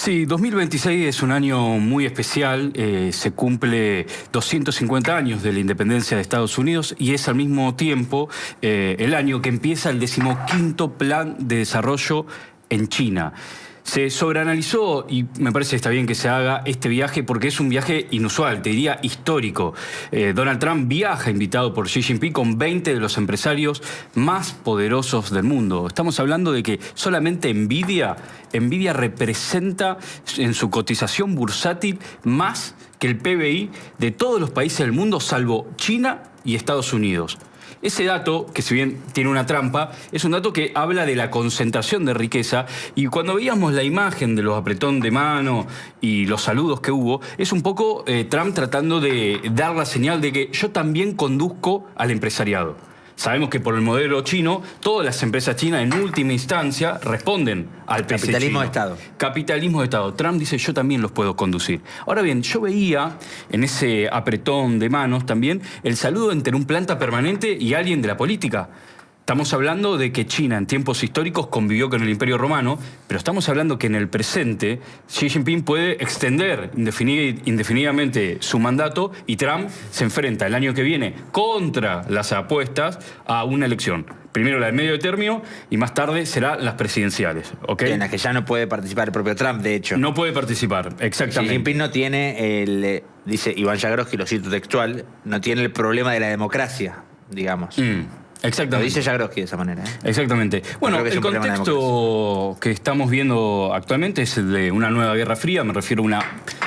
Sí, 2026 es un año muy especial, se cumple 250 años de la independencia de Estados Unidos y es al mismo tiempo el año que empieza el 15º Plan de Desarrollo en China. Se sobreanalizó, y me parece que está bien que se haga este viaje porque es un viaje inusual, te diría histórico. Donald Trump viaja invitado por Xi Jinping con 20 de los empresarios más poderosos del mundo. Estamos hablando de que solamente Nvidia representa en su cotización bursátil más que el PBI de todos los países del mundo, salvo China y Estados Unidos. Ese dato, que si bien tiene una trampa, es un dato que habla de la concentración de riqueza, y cuando veíamos la imagen de los apretón de mano y los saludos que hubo, es un poco Trump tratando de dar la señal de que yo también conduzco al empresariado. Sabemos que por el modelo chino, todas las empresas chinas en última instancia responden al PC capitalismo chino. de Estado. Capitalismo de Estado. Trump dice, yo también los puedo conducir. Ahora bien, yo veía en ese apretón de manos también el saludo entre un planta permanente y alguien de la política. Estamos hablando de que China en tiempos históricos convivió con el Imperio Romano, pero estamos hablando que en el presente Xi Jinping puede extender indefinidamente su mandato y Trump se enfrenta el año que viene contra las apuestas a una elección. Primero la de medio término y más tarde serán las presidenciales. ¿Okay? En las que ya no puede participar el propio Trump, de hecho. No puede participar, exactamente. Xi Jinping no tiene dice Iván Jagroski, lo cito textual, no tiene el problema de la democracia, digamos. Exactamente. Lo dice Jagroski de esa manera. Exactamente. Bueno, el contexto que estamos viendo actualmente es el de una nueva guerra fría, me refiero a una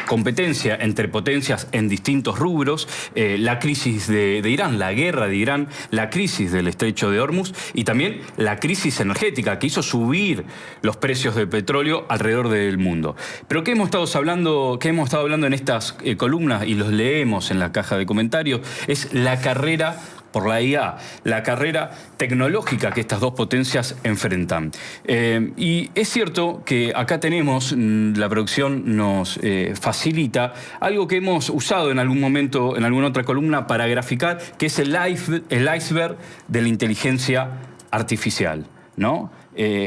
competencia entre potencias en distintos rubros, la crisis de Irán, la guerra de Irán, la crisis del estrecho de Hormuz y también la crisis energética que hizo subir los precios del petróleo alrededor del mundo. Pero ¿qué hemos estado hablando en estas columnas y los leemos en la caja de comentarios? Es la carrera por la IA, la carrera tecnológica que estas dos potencias enfrentan. Y es cierto que acá tenemos, la producción nos facilita algo que hemos usado en algún momento, en alguna otra columna para graficar, que es el iceberg de la inteligencia artificial, ¿no?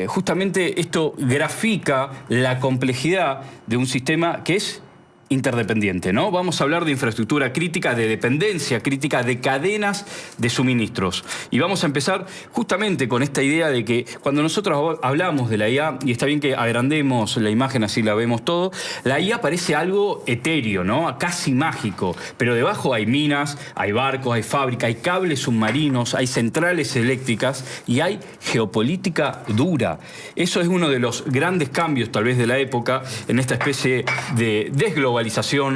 Justamente esto grafica la complejidad de un sistema que es interdependiente, ¿no? Vamos a hablar de infraestructura crítica, de dependencia crítica, de cadenas de suministros. Y vamos a empezar justamente con esta idea de que cuando nosotros hablamos de la IA, y está bien que agrandemos la imagen así la vemos todo, la IA parece algo etéreo, ¿no? Casi mágico, pero debajo hay minas, hay barcos, hay fábricas, hay cables submarinos, hay centrales eléctricas y hay geopolítica dura. Eso es uno de los grandes cambios tal vez de la época en esta especie de desglobalización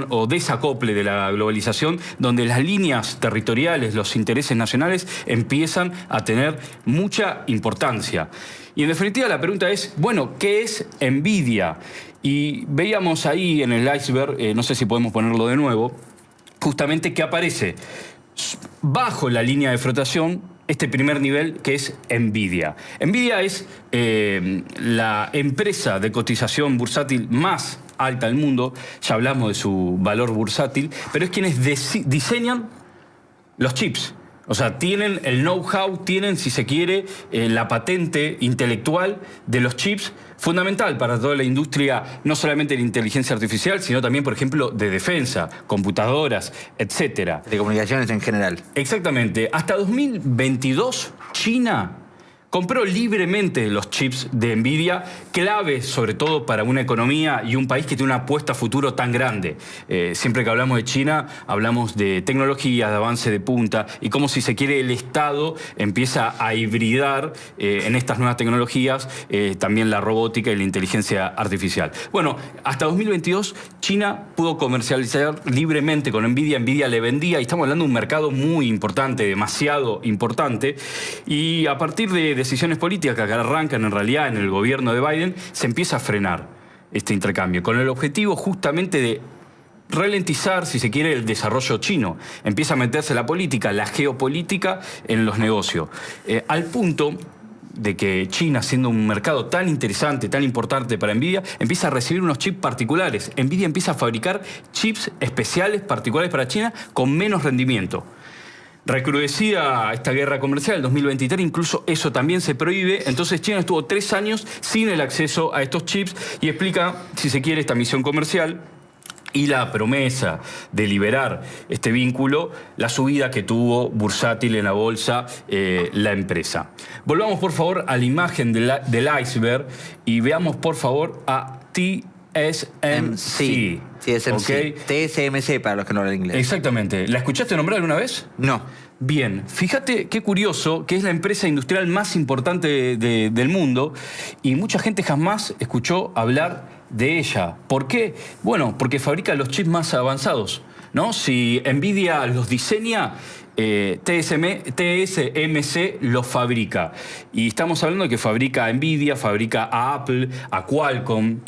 o desacople de la globalización, donde las líneas territoriales, los intereses nacionales empiezan a tener mucha importancia. Y en definitiva la pregunta es, bueno, ¿qué es Nvidia? Y veíamos ahí en el iceberg, no sé si podemos ponerlo de nuevo, justamente que aparece bajo la línea de flotación este primer nivel que es Nvidia. Nvidia es la empresa de cotización bursátil más alta del mundo, ya hablamos de su valor bursátil, pero es quienes diseñan los chips. O sea, tienen el know-how, tienen, si se quiere, la patente intelectual de los chips, fundamental para toda la industria, no solamente de la inteligencia artificial, sino también, por ejemplo, de defensa, computadoras, etcétera. De comunicaciones en general. Exactamente. Hasta 2022, China compró libremente los chips de Nvidia, clave sobre todo para una economía y un país que tiene una apuesta a futuro tan grande. Siempre que hablamos de China, hablamos de tecnología, de avance de punta, y cómo, si se quiere, el Estado empieza a hibridar en estas nuevas tecnologías también la robótica y la inteligencia artificial. Bueno, hasta 2022 China pudo comercializar libremente con Nvidia, Nvidia le vendía, y estamos hablando de un mercado muy importante, demasiado importante, y a partir de decisiones políticas que arrancan en realidad en el gobierno de Biden, se empieza a frenar este intercambio, con el objetivo justamente de ralentizar, si se quiere, el desarrollo chino. Empieza a meterse la política, la geopolítica en los negocios, al punto de que China, siendo un mercado tan interesante, tan importante para Nvidia, empieza a recibir unos chips particulares. Nvidia empieza a fabricar chips especiales, particulares para China, con menos rendimiento. Recrudecida esta guerra comercial, el 2023, incluso eso también se prohíbe. Entonces China estuvo 3 años sin el acceso a estos chips y explica, si se quiere, esta misión comercial y la promesa de liberar este vínculo, la subida que tuvo bursátil en la bolsa la empresa. Volvamos, por favor, a la imagen del iceberg y veamos, por favor, a TSMC. TSMC. ¿Okay? TSMC para los que no hablan inglés. Exactamente. ¿La escuchaste nombrar alguna vez? No. Bien, fíjate qué curioso que es la empresa industrial más importante del mundo y mucha gente jamás escuchó hablar de ella. ¿Por qué? Bueno, porque fabrica los chips más avanzados, ¿no? Si Nvidia los diseña, TSMC los fabrica. Y estamos hablando de que fabrica a Nvidia, fabrica a Apple, a Qualcomm,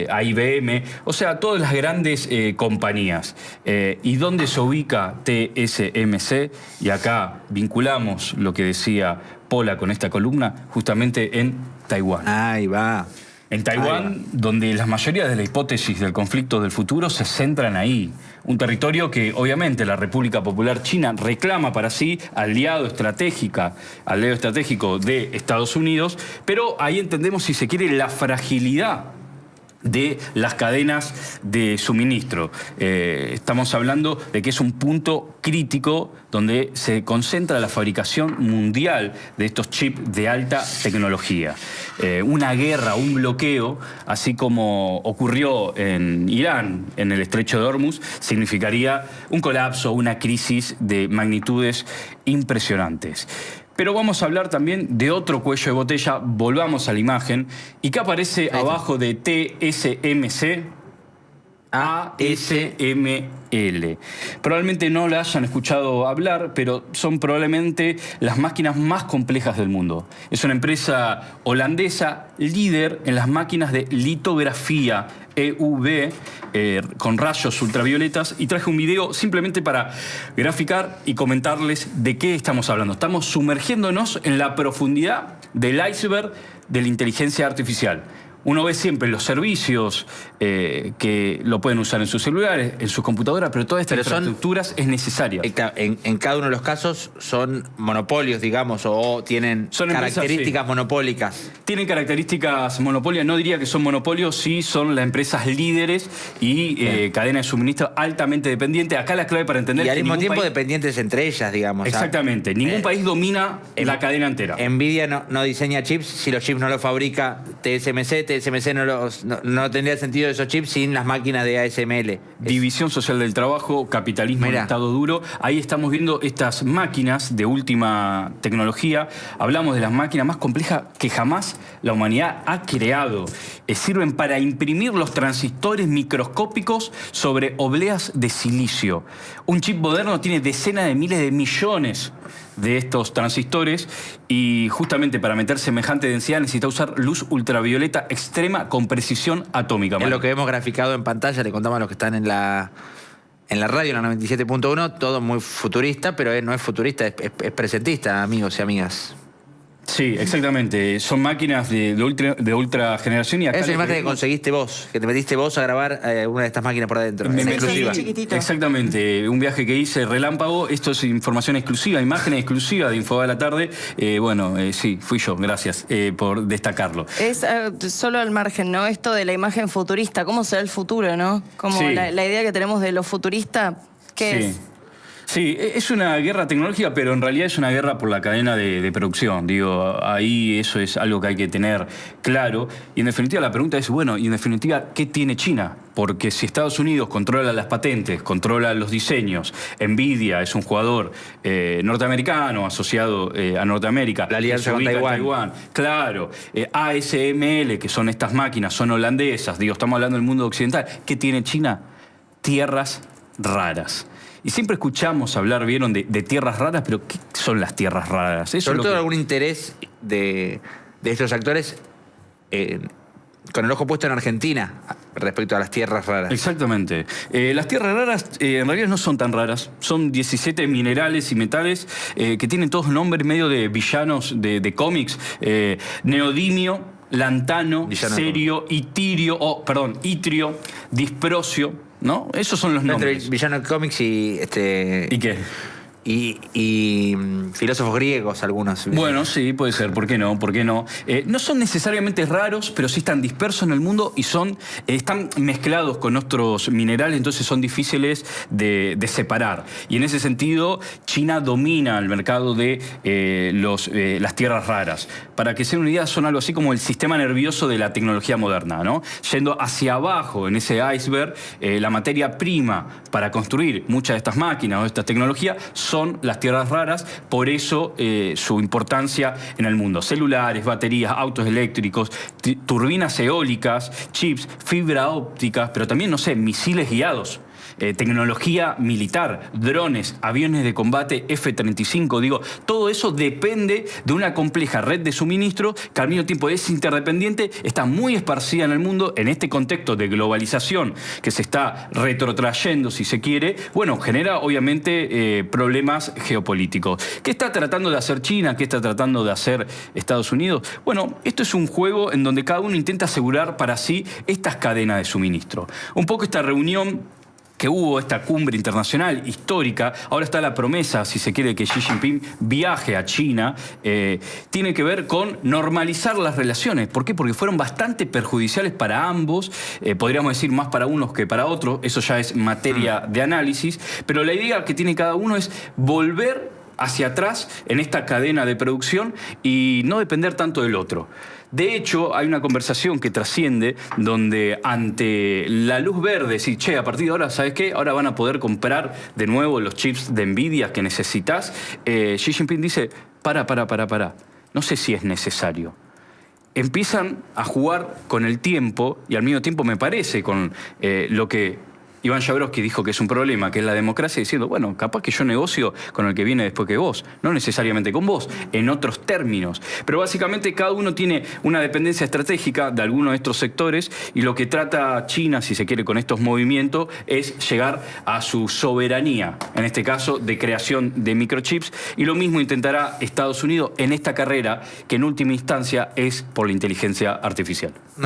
a IBM, o sea, todas las grandes compañías. ¿Y dónde se ubica TSMC? Y acá vinculamos lo que decía Pola con esta columna, justamente en Taiwán. Ahí va. En Taiwán, donde la mayoría de las hipótesis del conflicto del futuro se centran ahí. Un territorio que, obviamente, la República Popular China reclama para sí aliado estratégico de Estados Unidos, pero ahí entendemos, si se quiere, la fragilidad de las cadenas de suministro. Estamos hablando de que es un punto crítico donde se concentra la fabricación mundial de estos chips de alta tecnología. Una guerra, un bloqueo, así como ocurrió en Irán, en el estrecho de Hormuz, significaría un colapso, una crisis de magnitudes impresionantes. Pero vamos a hablar también de otro cuello de botella. Volvamos a la imagen. ¿Y qué aparece abajo de TSMC? ASML. Probablemente no la hayan escuchado hablar, pero son probablemente las máquinas más complejas del mundo. Es una empresa holandesa líder en las máquinas de litografía EUV con rayos ultravioletas, y traje un video simplemente para graficar y comentarles de qué estamos hablando. Estamos sumergiéndonos en la profundidad del iceberg de la inteligencia artificial. Uno ve siempre los servicios que lo pueden usar en sus celulares, en sus computadoras, pero todas estas infraestructuras es necesaria. En cada uno de los casos son monopolios, digamos, o tienen características monopólicas. Tienen características monopólicas, no diría que son monopolios, sí son las empresas líderes y cadena de suministro altamente dependiente. Acá la clave para entender... Y al mismo tiempo dependientes entre ellas, digamos. Exactamente, ningún país domina la cadena entera. Nvidia no diseña chips, si los chips no los fabrica TSMC no tendría sentido esos chips sin las máquinas de ASML. División social del trabajo, capitalismo en estado duro. Ahí estamos viendo estas máquinas de última tecnología. Hablamos de las máquinas más complejas que jamás la humanidad ha creado. Sirven para imprimir los transistores microscópicos sobre obleas de silicio. Un chip moderno tiene decenas de miles de millones de estos transistores y justamente para meter semejante densidad necesita usar luz ultravioleta extrema con precisión atómica. Es lo que vemos graficado en pantalla, le contamos a los que están en la radio, en la 97.1, todo muy futurista, pero no es futurista, es presentista, amigos y amigas. Sí, exactamente. Son máquinas de ultra generación. Y acá es la imagen que conseguiste vos, que te metiste vos a grabar una de estas máquinas por adentro. Exclusiva. Exactamente. Un viaje que hice relámpago. Esto es información exclusiva, imágenes exclusivas de Infobae a la tarde. Sí, fui yo. Gracias por destacarlo. Es solo al margen, ¿no? Esto de la imagen futurista. ¿Cómo será el futuro, no? Como la idea que tenemos de lo futurista, ¿qué es? Sí, es una guerra tecnológica, pero en realidad es una guerra por la cadena de producción. Digo, ahí eso es algo que hay que tener claro. Y en definitiva la pregunta es, bueno, y en definitiva, ¿qué tiene China? Porque si Estados Unidos controla las patentes, controla los diseños, Nvidia es un jugador norteamericano asociado a Norteamérica. La alianza con Taiwán. Claro. ASML, que son estas máquinas, son holandesas. Digo, estamos hablando del mundo occidental. ¿Qué tiene China? Tierras raras. Y siempre escuchamos hablar, vieron, de tierras raras, pero ¿qué son las tierras raras? Eso sobre todo algún interés de estos actores con el ojo puesto en Argentina respecto a las tierras raras. Exactamente. Las tierras raras en realidad no son tan raras. Son 17 minerales y metales que tienen todos nombres medio de villanos de cómics. Neodimio, lantano, cerio, itrio, disprosio, ¿no? Esos son los nombres. Entre villano de cómics y... ¿Y qué? y filósofos griegos algunos. Bueno, sí, puede ser. ¿Por qué no? ¿Por qué no? No son necesariamente raros, pero sí están dispersos en el mundo y están mezclados con otros minerales, entonces son difíciles de separar. Y en ese sentido, China domina el mercado de las tierras raras. Para que se den una idea, son algo así como el sistema nervioso de la tecnología moderna, ¿no? Yendo hacia abajo en ese iceberg, la materia prima para construir muchas de estas máquinas o de esta tecnología son las tierras raras, por eso su importancia en el mundo. Celulares, baterías, autos eléctricos, turbinas eólicas, chips, fibra óptica, pero también, no sé, misiles guiados. Tecnología militar, drones, aviones de combate F-35, digo, todo eso depende de una compleja red de suministro que al mismo tiempo es interdependiente, está muy esparcida en el mundo, en este contexto de globalización que se está retrotrayendo, si se quiere, bueno, genera obviamente problemas geopolíticos. ¿Qué está tratando de hacer China? ¿Qué está tratando de hacer Estados Unidos? Bueno, esto es un juego en donde cada uno intenta asegurar para sí estas cadenas de suministro. Un poco esta reunión que hubo, esta cumbre internacional histórica, ahora está la promesa, si se quiere, que Xi Jinping viaje a China, tiene que ver con normalizar las relaciones. ¿Por qué? Porque fueron bastante perjudiciales para ambos, podríamos decir más para unos que para otros, eso ya es materia de análisis, pero la idea que tiene cada uno es volver hacia atrás en esta cadena de producción y no depender tanto del otro. De hecho, hay una conversación que trasciende donde ante la luz verde, decir, che, a partir de ahora, ¿sabes qué? Ahora van a poder comprar de nuevo los chips de Nvidia que necesitas. Xi Jinping dice, para. No sé si es necesario. Empiezan a jugar con el tiempo y al mismo tiempo me parece con lo que Iván Jabrowski dijo que es un problema, que es la democracia, diciendo, bueno, capaz que yo negocio con el que viene después que vos, no necesariamente con vos, en otros términos. Pero básicamente cada uno tiene una dependencia estratégica de alguno de estos sectores y lo que trata China, si se quiere, con estos movimientos es llegar a su soberanía, en este caso de creación de microchips, y lo mismo intentará Estados Unidos en esta carrera que en última instancia es por la inteligencia artificial.